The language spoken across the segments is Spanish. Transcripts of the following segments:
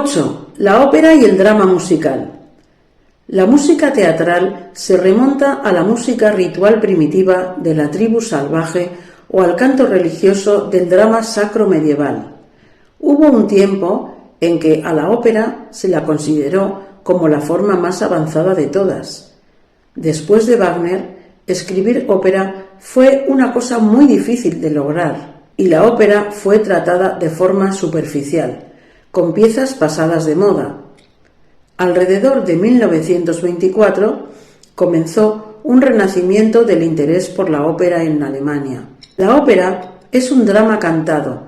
8. La ópera y el drama musical. La música teatral se remonta a la música ritual primitiva de la tribu salvaje o al canto religioso del drama sacro medieval. Hubo un tiempo en que a la ópera se la consideró como la forma más avanzada de todas. Después de Wagner, escribir ópera fue una cosa muy difícil de lograr, y la ópera fue tratada de forma superficial, con piezas pasadas de moda. Alrededor de 1924 comenzó un renacimiento del interés por la ópera en Alemania. La ópera es un drama cantado,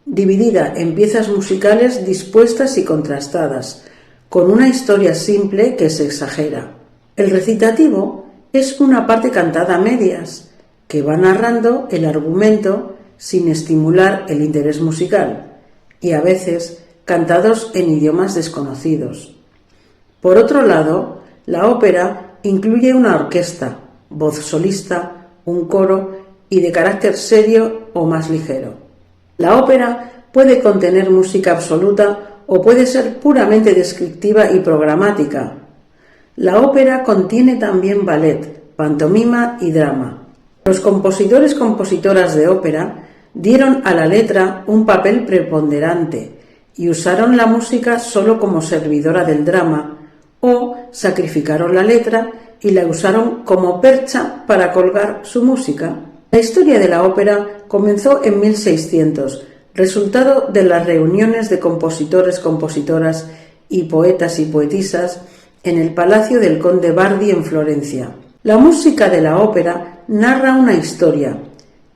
dividida en piezas musicales dispuestas y contrastadas, con una historia simple que se exagera. El recitativo es una parte cantada a medias, que va narrando el argumento sin estimular el interés musical, y a veces cantados en idiomas desconocidos. Por otro lado, la ópera incluye una orquesta, voz solista, un coro y de carácter serio o más ligero. La ópera puede contener música absoluta o puede ser puramente descriptiva y programática. La ópera contiene también ballet, pantomima y drama. Los compositores-compositoras de ópera dieron a la letra un papel preponderante y usaron la música solo como servidora del drama, o sacrificaron la letra y la usaron como percha para colgar su música. La historia de la ópera comenzó en 1600, resultado de las reuniones de compositores, compositoras y poetas y poetisas en el palacio del conde Bardi en Florencia. La música de la ópera narra una historia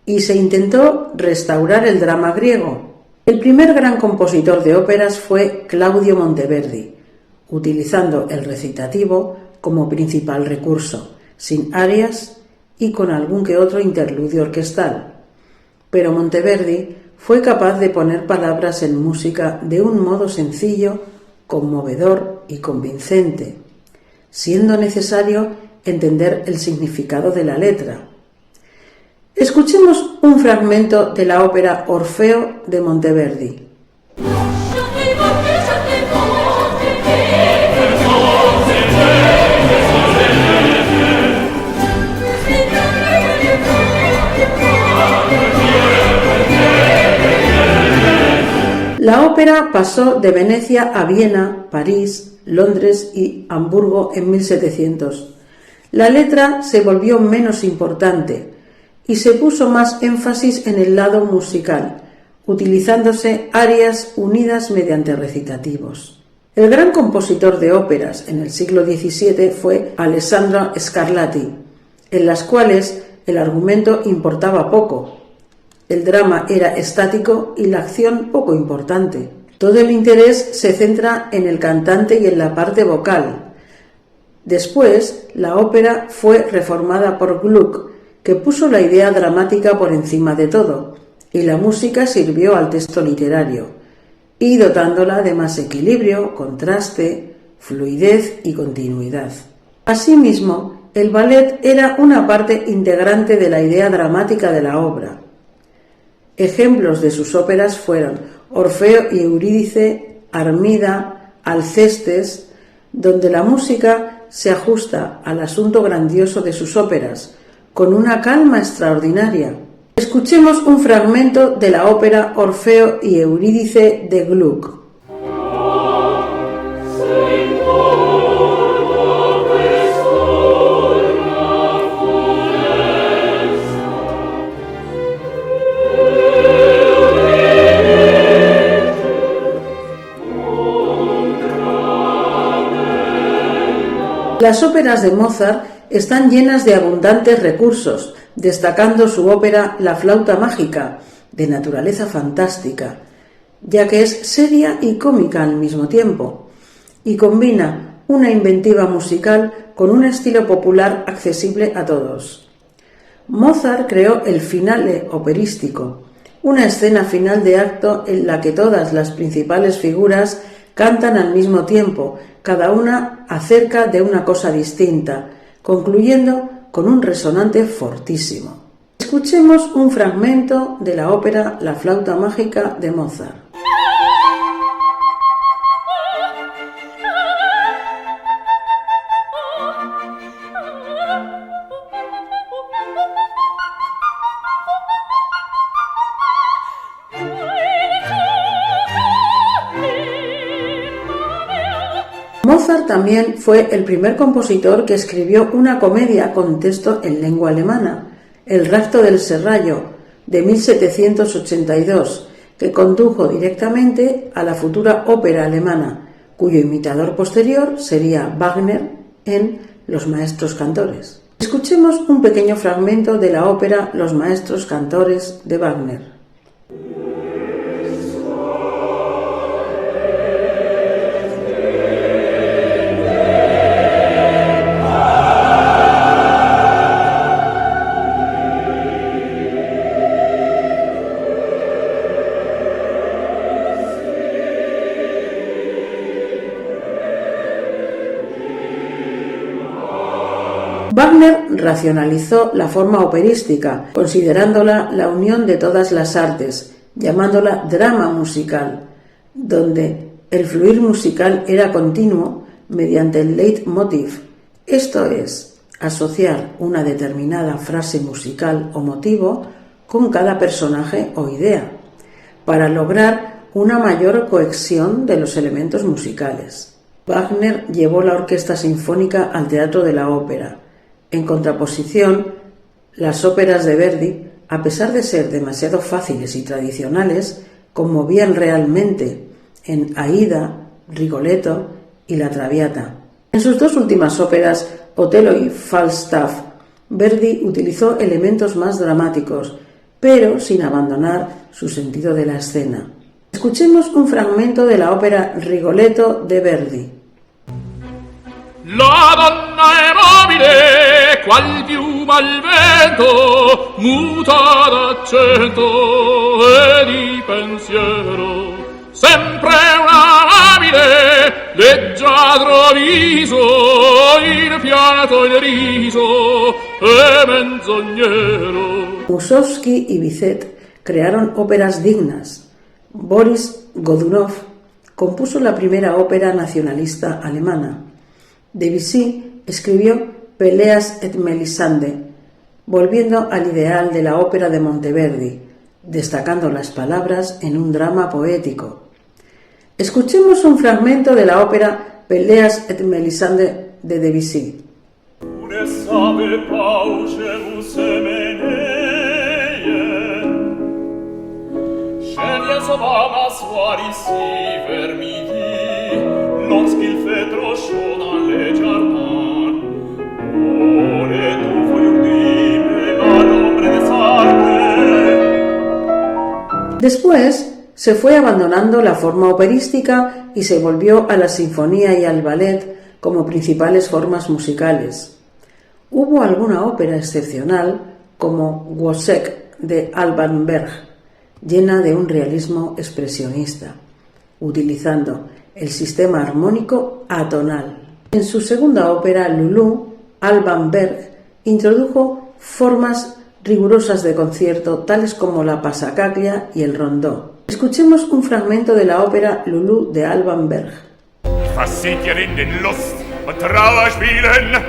y se intentó restaurar el drama griego. El primer gran compositor de óperas fue Claudio Monteverdi, utilizando el recitativo como principal recurso, sin arias y con algún que otro interludio orquestal. Pero Monteverdi fue capaz de poner palabras en música de un modo sencillo, conmovedor y convincente, siendo necesario entender el significado de la letra. Escuchemos un fragmento de la ópera Orfeo de Monteverdi. La ópera pasó de Venecia a Viena, París, Londres y Hamburgo en 1700. La letra se volvió menos importante y se puso más énfasis en el lado musical, utilizándose arias unidas mediante recitativos. El gran compositor de óperas en el siglo XVII fue Alessandro Scarlatti, en las cuales el argumento importaba poco. El drama era estático y la acción poco importante. Todo el interés se centra en el cantante y en la parte vocal. Después, la ópera fue reformada por Gluck, que puso la idea dramática por encima de todo, y la música sirvió al texto literario, y dotándola de más equilibrio, contraste, fluidez y continuidad. Asimismo, el ballet era una parte integrante de la idea dramática de la obra. Ejemplos de sus óperas fueron Orfeo y Eurídice, Armida, Alcestes, donde la música se ajusta al asunto grandioso de sus óperas, con una calma extraordinaria. Escuchemos un fragmento de la ópera Orfeo y Eurídice de Gluck. Las óperas de Mozart están llenas de abundantes recursos, destacando su ópera La flauta mágica, de naturaleza fantástica, ya que es seria y cómica al mismo tiempo, y combina una inventiva musical con un estilo popular accesible a todos. Mozart creó el finale operístico, una escena final de acto en la que todas las principales figuras cantan al mismo tiempo, cada una acerca de una cosa distinta, concluyendo con un resonante fortísimo. Escuchemos un fragmento de la ópera La flauta mágica de Mozart. Mozart también fue el primer compositor que escribió una comedia con texto en lengua alemana, El rapto del serrallo, de 1782, que condujo directamente a la futura ópera alemana, cuyo imitador posterior sería Wagner en Los Maestros Cantores. Escuchemos un pequeño fragmento de la ópera Los Maestros Cantores de Wagner. Wagner racionalizó la forma operística, considerándola la unión de todas las artes, llamándola drama musical, donde el fluir musical era continuo mediante el leitmotiv, esto es, asociar una determinada frase musical o motivo con cada personaje o idea, para lograr una mayor cohesión de los elementos musicales. Wagner llevó la orquesta sinfónica al teatro de la ópera. En contraposición, las óperas de Verdi, a pesar de ser demasiado fáciles y tradicionales, conmovían realmente en Aida, Rigoletto y La Traviata. En sus dos últimas óperas, Otello y Falstaff, Verdi utilizó elementos más dramáticos, pero sin abandonar su sentido de la escena. Escuchemos un fragmento de la ópera Rigoletto de Verdi. La donna è mobile, qual piuma al vento, muta d'accento e di pensiero. Sempre una amabile, leggiadro viso, il fiato il riso e menzognero. Mussorgsky y Bizet crearon óperas dignas. Boris Godunov compuso la primera ópera nacionalista alemana. Debussy escribió Peleas et Melisande, volviendo al ideal de la ópera de Monteverdi, destacando las palabras en un drama poético. Escuchemos un fragmento de la ópera Peleas et Melisande de Debussy. Después se fue abandonando la forma operística y se volvió a la sinfonía y al ballet como principales formas musicales. Hubo alguna ópera excepcional, como Wozzeck de Alban Berg, llena de un realismo expresionista, utilizando el sistema armónico atonal. En su segunda ópera, Lulú, Alban Berg introdujo formas rigurosas de concierto tales como la pasacaglia y el rondó. Escuchemos un fragmento de la ópera Lulú de Alban Berg. Fascitien den Lust und Trauer spielen,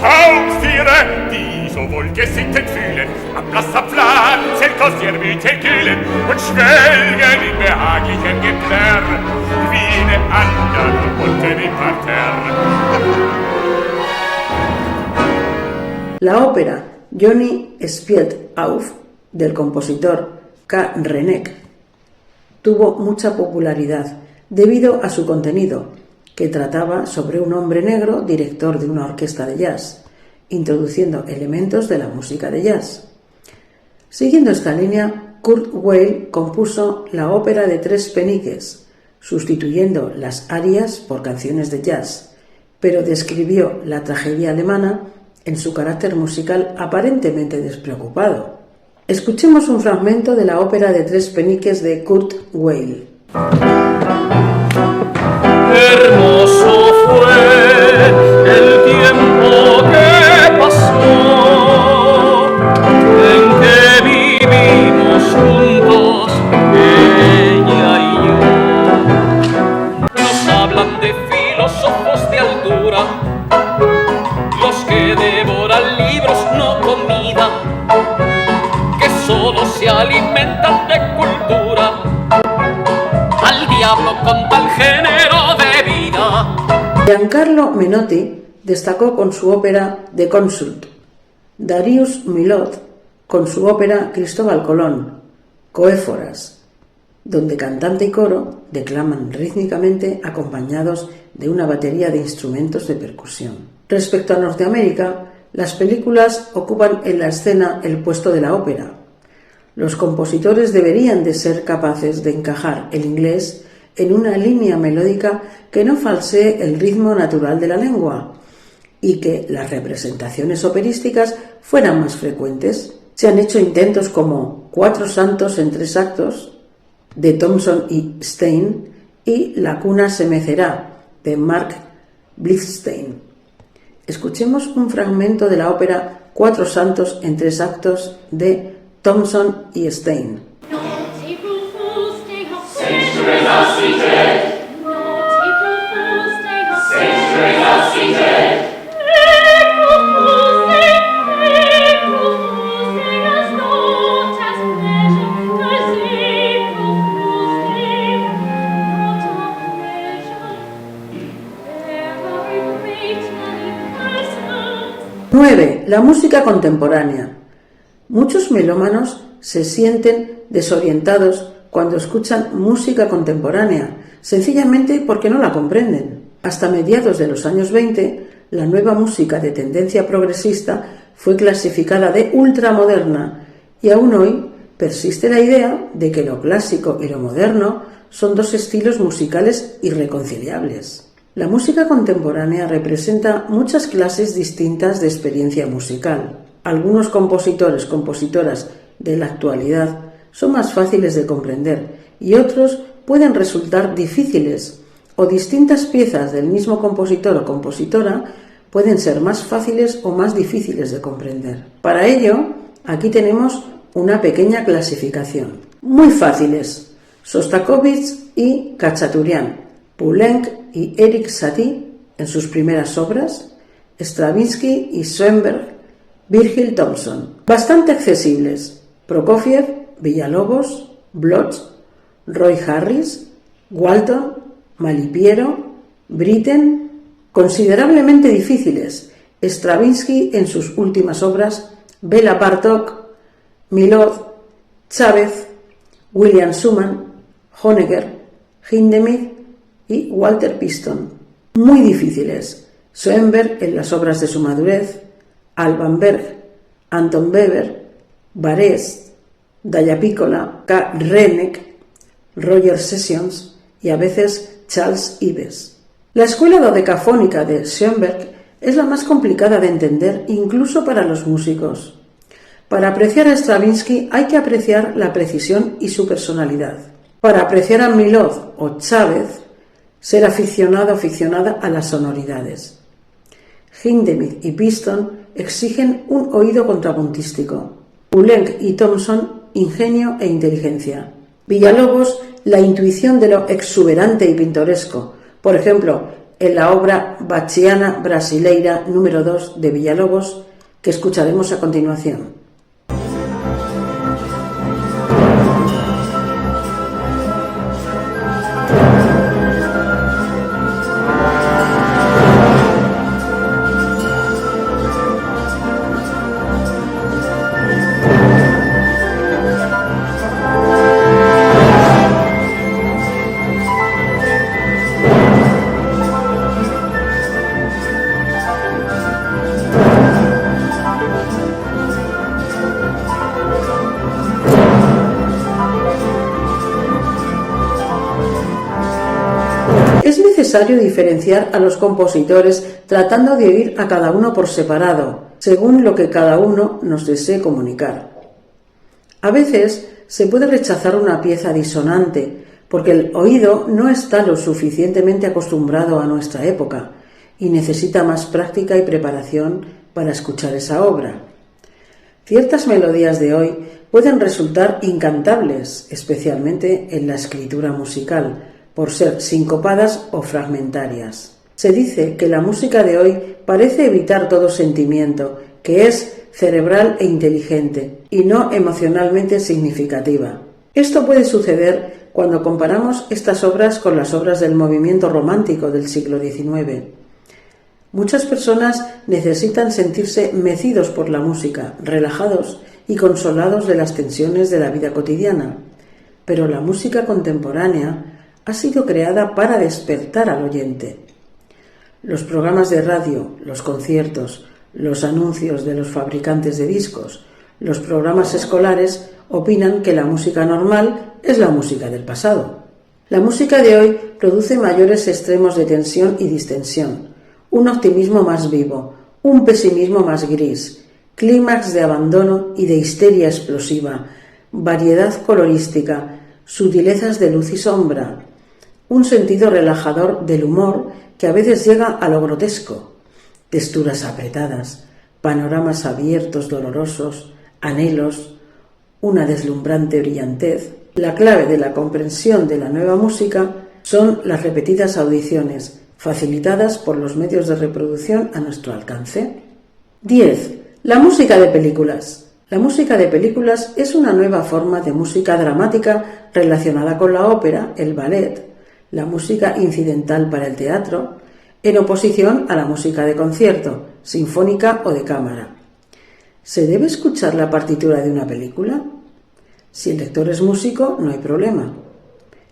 Haupttiere, die so wohl gesittet fühlen, am blasser Pflanze ihr Müter kühlen und schwelgen in behaglichem Geplärr, wie ne andern unten im Parterre. La ópera Johnny spielt auf, del compositor K. Renek, tuvo mucha popularidad debido a su contenido, que trataba sobre un hombre negro director de una orquesta de jazz, introduciendo elementos de la música de jazz. Siguiendo esta línea, Kurt Weill compuso la ópera de Tres Peniques, sustituyendo las arias por canciones de jazz, pero describió la tragedia alemana en su carácter musical aparentemente despreocupado. Escuchemos un fragmento de la ópera de Tres Peniques de Kurt Weill. Hermoso fue el tiempo que pasó, en que vivimos juntos, ella y yo. Nos hablan de filósofos de altura, los que devoran libros, no comida, que solo se alimentan de cultura. Al diablo con tal género de vida. Giancarlo Menotti destacó con su ópera The Consult, Darius Milhaud con su ópera Cristóbal Colón, Coéforas, donde cantante y coro declaman rítmicamente acompañados de una batería de instrumentos de percusión. Respecto a Norteamérica, las películas ocupan en la escena el puesto de la ópera. Los compositores deberían de ser capaces de encajar el inglés en una línea melódica que no falsee el ritmo natural de la lengua y que las representaciones operísticas fueran más frecuentes. Se han hecho intentos como Cuatro santos en 3 actos, de Thompson y Stein, y La cuna se mecerá, de Mark Blitzstein. Escuchemos un fragmento de la ópera Cuatro santos en 3 actos de Thompson y Stein. La música contemporánea. Muchos melómanos se sienten desorientados cuando escuchan música contemporánea, sencillamente porque no la comprenden. Hasta mediados de los años 20, la nueva música de tendencia progresista fue clasificada de ultramoderna y aún hoy persiste la idea de que lo clásico y lo moderno son 2 estilos musicales irreconciliables. La música contemporánea representa muchas clases distintas de experiencia musical. Algunos compositoras de la actualidad son más fáciles de comprender y otros pueden resultar difíciles, o distintas piezas del mismo compositor o compositora pueden ser más fáciles o más difíciles de comprender. Para ello, aquí tenemos una pequeña clasificación. Muy fáciles: Sostakovich y Khachaturian, Poulenc y Erik Satie en sus primeras obras, Stravinsky y Schoenberg, Virgil Thomson. Bastante accesibles: Prokofiev, Villalobos, Bloch, Roy Harris, Walton, Malipiero, Britten. Considerablemente difíciles: Stravinsky en sus últimas obras, Bela Bartók, Milhaud, Chávez, William Schumann, Honegger, Hindemith y Walter Piston. Muy difíciles: Schoenberg en las obras de su madurez, Alban Berg, Anton Weber, Barés, Daya Piccola, K. Renek, Roger Sessions y a veces Charles Ives. La escuela dodecafónica de Schoenberg es la más complicada de entender incluso para los músicos. Para apreciar a Stravinsky hay que apreciar la precisión y su personalidad. Para apreciar a Milhaud o Chávez, ser aficionado o aficionada a las sonoridades. Hindemith y Piston exigen un oído contrapuntístico. Poulenc y Thomson, ingenio e inteligencia. Villalobos, la intuición de lo exuberante y pintoresco. Por ejemplo, en la obra Bachiana Brasileira número 2 de Villalobos, que escucharemos a continuación. Es necesario diferenciar a los compositores tratando de oír a cada uno por separado, según lo que cada uno nos desee comunicar. A veces se puede rechazar una pieza disonante porque el oído no está lo suficientemente acostumbrado a nuestra época y necesita más práctica y preparación para escuchar esa obra. Ciertas melodías de hoy pueden resultar incantables, especialmente en la escritura musical, por ser sincopadas o fragmentarias. Se dice que la música de hoy parece evitar todo sentimiento, que es cerebral e inteligente, y no emocionalmente significativa. Esto puede suceder cuando comparamos estas obras con las obras del movimiento romántico del siglo XIX. Muchas personas necesitan sentirse mecidos por la música, relajados y consolados de las tensiones de la vida cotidiana, pero la música contemporánea ha sido creada para despertar al oyente. Los programas de radio, los conciertos, los anuncios de los fabricantes de discos, los programas escolares opinan que la música normal es la música del pasado. La música de hoy produce mayores extremos de tensión y distensión, un optimismo más vivo, un pesimismo más gris, clímax de abandono y de histeria explosiva, variedad colorística, sutilezas de luz y sombra, un sentido relajador del humor que a veces llega a lo grotesco, texturas apretadas, panoramas abiertos dolorosos, anhelos, una deslumbrante brillantez. La clave de la comprensión de la nueva música son las repetidas audiciones, facilitadas por los medios de reproducción a nuestro alcance. 10. La música de películas. La música de películas es una nueva forma de música dramática relacionada con la ópera, el ballet, la música incidental para el teatro, en oposición a la música de concierto, sinfónica o de cámara. ¿Se debe escuchar la partitura de una película? Si el lector es músico, no hay problema.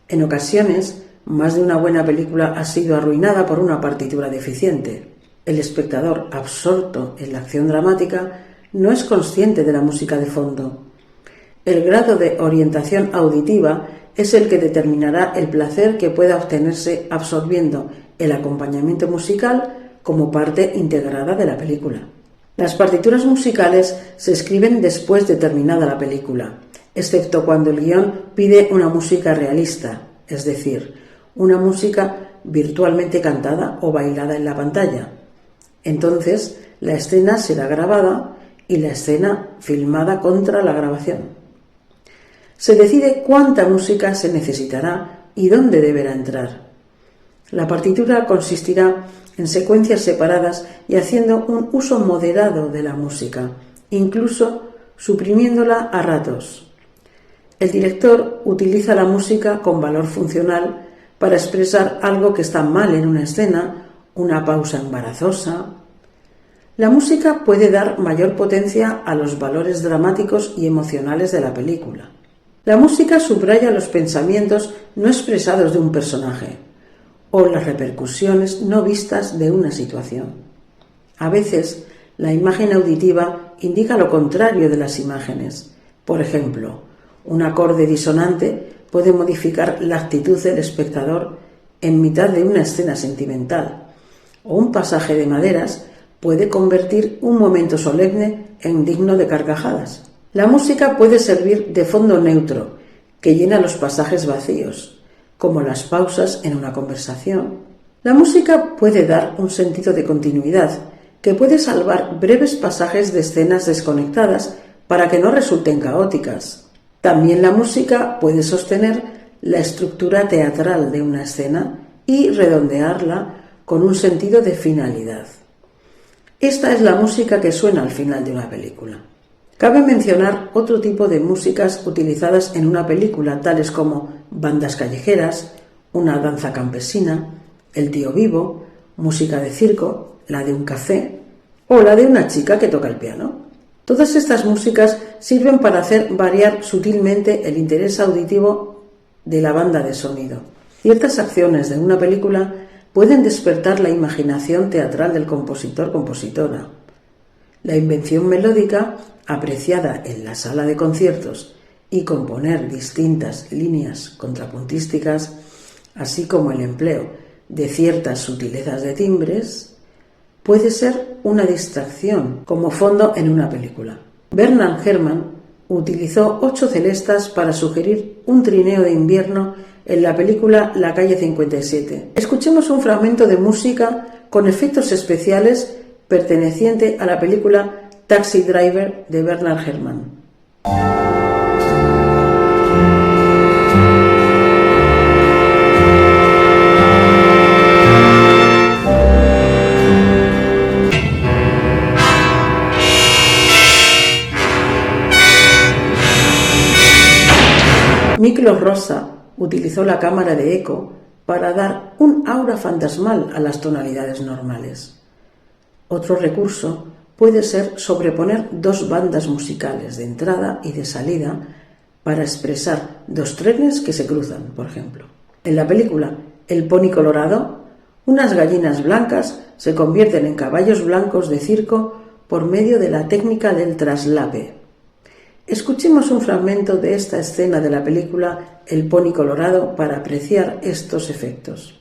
En ocasiones, más de una buena película ha sido arruinada por una partitura deficiente. El espectador, absorto en la acción dramática, no es consciente de la música de fondo. El grado de orientación auditiva es el que determinará el placer que pueda obtenerse absorbiendo el acompañamiento musical como parte integrada de la película. Las partituras musicales se escriben después de terminada la película, excepto cuando el guión pide una música realista, es decir, una música virtualmente cantada o bailada en la pantalla. Entonces, la escena será grabada y la escena filmada contra la grabación. Se decide cuánta música se necesitará y dónde deberá entrar. La partitura consistirá en secuencias separadas y haciendo un uso moderado de la música, incluso suprimiéndola a ratos. El director utiliza la música con valor funcional para expresar algo que está mal en una escena, una pausa embarazosa. La música puede dar mayor potencia a los valores dramáticos y emocionales de la película. La música subraya los pensamientos no expresados de un personaje o las repercusiones no vistas de una situación. A veces, la imagen auditiva indica lo contrario de las imágenes. Por ejemplo, un acorde disonante puede modificar la actitud del espectador en mitad de una escena sentimental, o un pasaje de maderas puede convertir un momento solemne en digno de carcajadas. La música puede servir de fondo neutro, que llena los pasajes vacíos, como las pausas en una conversación. La música puede dar un sentido de continuidad, que puede salvar breves pasajes de escenas desconectadas para que no resulten caóticas. También la música puede sostener la estructura teatral de una escena y redondearla con un sentido de finalidad. Esta es la música que suena al final de una película. Cabe mencionar otro tipo de músicas utilizadas en una película, tales como bandas callejeras, una danza campesina, el tío vivo, música de circo, la de un café o la de una chica que toca el piano. Todas estas músicas sirven para hacer variar sutilmente el interés auditivo de la banda de sonido. Ciertas acciones de una película pueden despertar la imaginación teatral del compositor-compositora. La invención melódica, apreciada en la sala de conciertos, y componer distintas líneas contrapuntísticas, así como el empleo de ciertas sutilezas de timbres, puede ser una distracción como fondo en una película. Bernard Herrmann utilizó 8 celestas para sugerir un trineo de invierno en la película La calle 57. Escuchemos un fragmento de música con efectos especiales perteneciente a la película Taxi Driver de Bernard Herrmann. Miklos Rozsa utilizó la cámara de eco para dar un aura fantasmal a las tonalidades normales. Otro recurso puede ser sobreponer dos bandas musicales de entrada y de salida para expresar dos trenes que se cruzan, por ejemplo. En la película El Pony Colorado, unas gallinas blancas se convierten en caballos blancos de circo por medio de la técnica del traslape. Escuchemos un fragmento de esta escena de la película El Pony Colorado para apreciar estos efectos.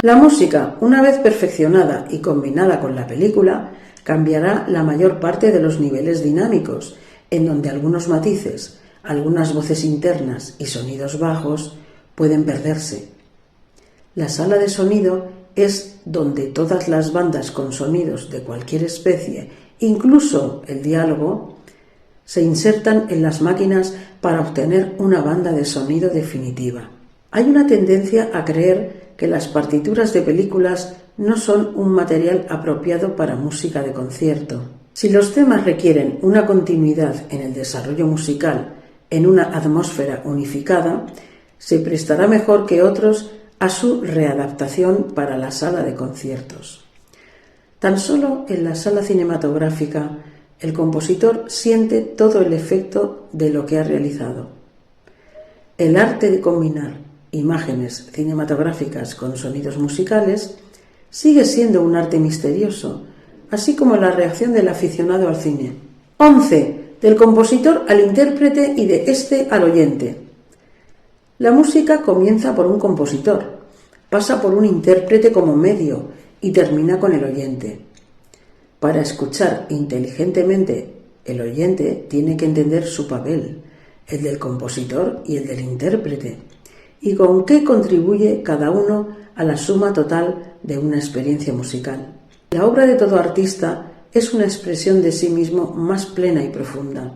La música, una vez perfeccionada y combinada con la película, cambiará la mayor parte de los niveles dinámicos, en donde algunos matices, algunas voces internas y sonidos bajos pueden perderse. La sala de sonido es donde todas las bandas con sonidos de cualquier especie, incluso el diálogo, se insertan en las máquinas para obtener una banda de sonido definitiva. Hay una tendencia a creer que las partituras de películas no son un material apropiado para música de concierto. Si los temas requieren una continuidad en el desarrollo musical en una atmósfera unificada, se prestará mejor que otros a su readaptación para la sala de conciertos. Tan solo en la sala cinematográfica, el compositor siente todo el efecto de lo que ha realizado. El arte de combinar imágenes cinematográficas con sonidos musicales sigue siendo un arte misterioso, así como la reacción del aficionado al cine. 11. Del compositor al intérprete y de este al oyente. La música comienza por un compositor, pasa por un intérprete como medio y termina con el oyente. Para escuchar inteligentemente, el oyente tiene que entender su papel, el del compositor y el del intérprete, y con qué contribuye cada uno a la suma total de una experiencia musical. La obra de todo artista es una expresión de sí mismo más plena y profunda.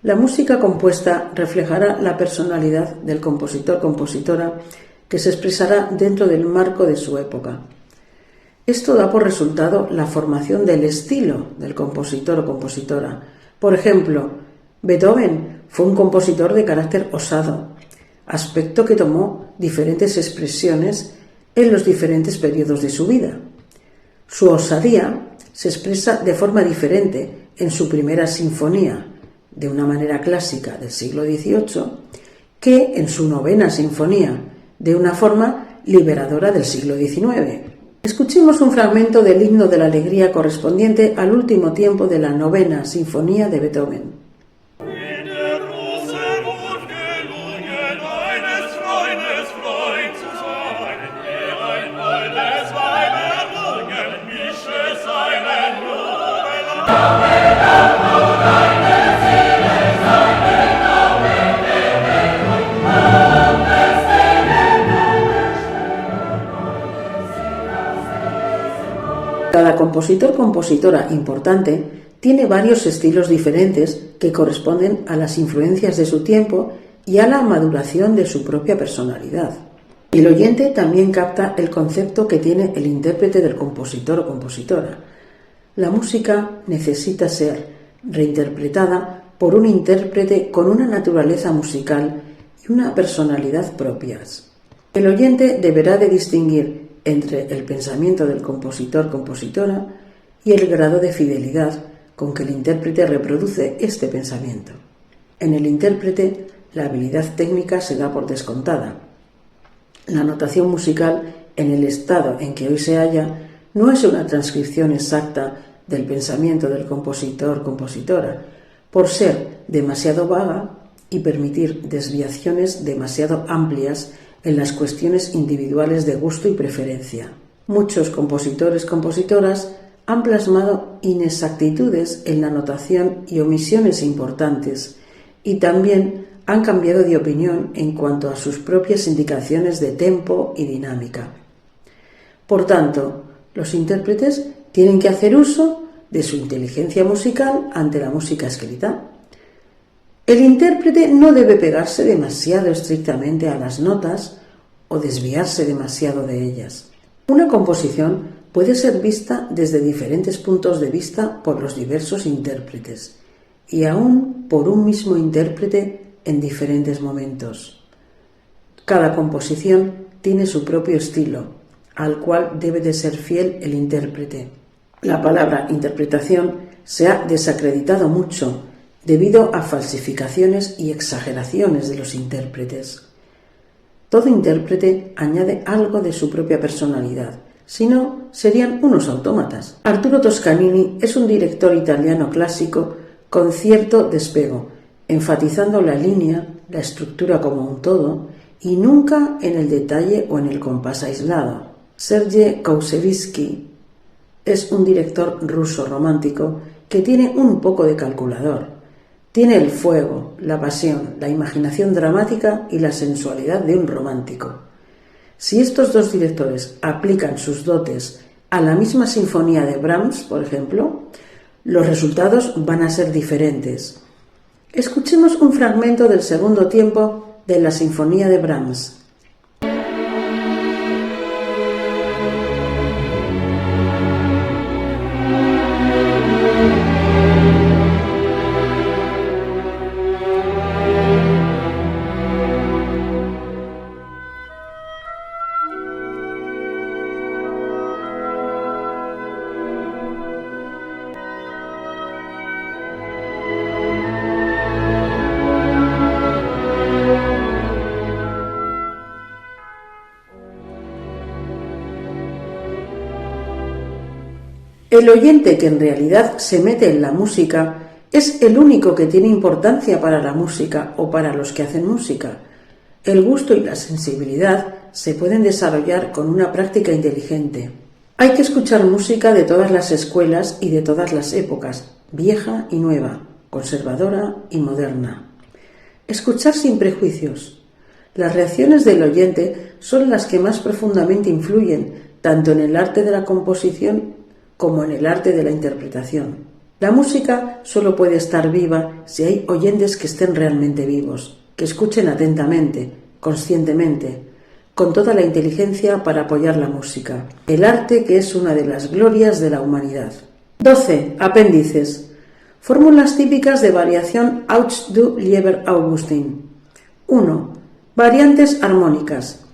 La música compuesta reflejará la personalidad del compositor-compositora que se expresará dentro del marco de su época. Esto da por resultado la formación del estilo del compositor o compositora. Por ejemplo, Beethoven fue un compositor de carácter osado, aspecto que tomó diferentes expresiones en los diferentes periodos de su vida. Su osadía se expresa de forma diferente en su primera sinfonía, de una manera clásica del siglo XVIII, que en su novena sinfonía, de una forma liberadora del siglo XIX. Escuchemos un fragmento del himno de la alegría correspondiente al último tiempo de la novena sinfonía de Beethoven. Cada compositor-compositora importante tiene varios estilos diferentes que corresponden a las influencias de su tiempo y a la maduración de su propia personalidad. El oyente también capta el concepto que tiene el intérprete del compositor o compositora. La música necesita ser reinterpretada por un intérprete con una naturaleza musical y una personalidad propias. El oyente deberá de distinguir entre el pensamiento del compositor-compositora y el grado de fidelidad con que el intérprete reproduce este pensamiento. En el intérprete, la habilidad técnica se da por descontada. La notación musical, en el estado en que hoy se halla, no es una transcripción exacta del pensamiento del compositor-compositora, por ser demasiado vaga y permitir desviaciones demasiado amplias en las cuestiones individuales de gusto y preferencia. Muchos compositores-compositoras han plasmado inexactitudes en la notación y omisiones importantes, y también han cambiado de opinión en cuanto a sus propias indicaciones de tempo y dinámica. Por tanto, los intérpretes tienen que hacer uso de su inteligencia musical ante la música escrita. El intérprete no debe pegarse demasiado estrictamente a las notas o desviarse demasiado de ellas. Una composición puede ser vista desde diferentes puntos de vista por los diversos intérpretes y aún por un mismo intérprete en diferentes momentos. Cada composición tiene su propio estilo, al cual debe de ser fiel el intérprete. La palabra interpretación se ha desacreditado mucho debido a falsificaciones y exageraciones de los intérpretes. Todo intérprete añade algo de su propia personalidad, si no, serían unos autómatas. Arturo Toscanini es un director italiano clásico con cierto despego, enfatizando la línea, la estructura como un todo, y nunca en el detalle o en el compás aislado. Sergei Koussevitzky es un director ruso romántico que tiene un poco de calculador. Tiene el fuego, la pasión, la imaginación dramática y la sensualidad de un romántico. Si estos dos directores aplican sus dotes a la misma sinfonía de Brahms, por ejemplo, los resultados van a ser diferentes. Escuchemos un fragmento del segundo tiempo de la sinfonía de Brahms. El oyente que en realidad se mete en la música es el único que tiene importancia para la música o para los que hacen música. El gusto y la sensibilidad se pueden desarrollar con una práctica inteligente. Hay que escuchar música de todas las escuelas y de todas las épocas, vieja y nueva, conservadora y moderna. Escuchar sin prejuicios. Las reacciones del oyente son las que más profundamente influyen tanto en el arte de la composición como en el arte de la interpretación. La música solo puede estar viva si hay oyentes que estén realmente vivos, que escuchen atentamente, conscientemente, con toda la inteligencia para apoyar la música, el arte que es una de las glorias de la humanidad. 12. Apéndices. Fórmulas típicas de variación Auch du lieber Augustin. 1. Variantes armónicas.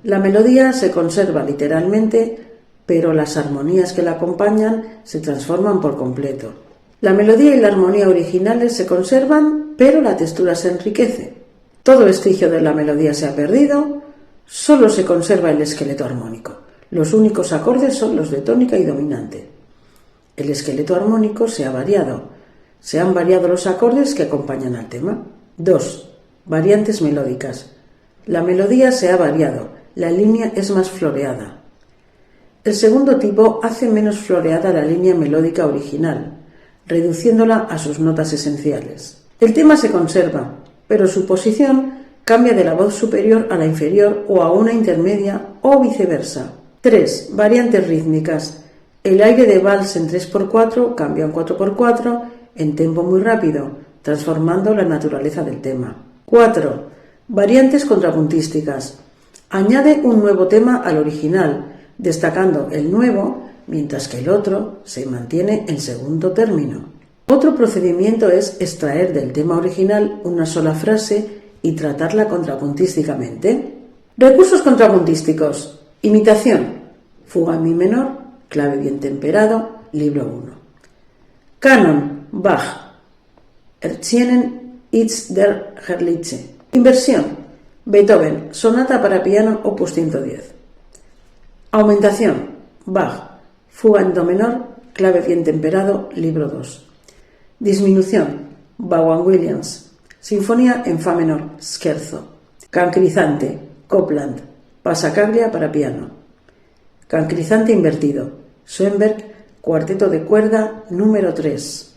La melodía se conserva literalmente, pero las armonías que la acompañan se transforman por completo. La melodía y la armonía originales se conservan, pero la textura se enriquece. Todo vestigio de la melodía se ha perdido, solo se conserva el esqueleto armónico. Los únicos acordes son los de tónica y dominante. El esqueleto armónico se ha variado. Se han variado los acordes que acompañan al tema. 2. Variantes melódicas. La melodía se ha variado, la línea es más floreada. El segundo tipo hace menos floreada la línea melódica original, reduciéndola a sus notas esenciales. El tema se conserva, pero su posición cambia de la voz superior a la inferior o a una intermedia o viceversa. 3. Variantes rítmicas. El aire de vals en 3x4 cambia en 4x4 en tempo muy rápido, transformando la naturaleza del tema. 4. Variantes contrapuntísticas. Añade un nuevo tema al original, destacando el nuevo, mientras que el otro se mantiene en segundo término. Otro procedimiento es extraer del tema original una sola frase y tratarla contrapuntísticamente. Recursos contrapuntísticos. Imitación. Fuga en mi menor, clave bien temperado, libro 1. Canon. Bach. Erzählen ist der Herrliche. Inversión. Beethoven. Sonata para piano, opus 110. Aumentación. Bach. Fuga en do menor, clave bien temperado, libro 2. Disminución. Vaughan Williams. Sinfonía en fa menor, scherzo. Cancrizante. Copland. Passacaglia para piano. Cancrizante invertido. Schoenberg, cuarteto de cuerda número 3.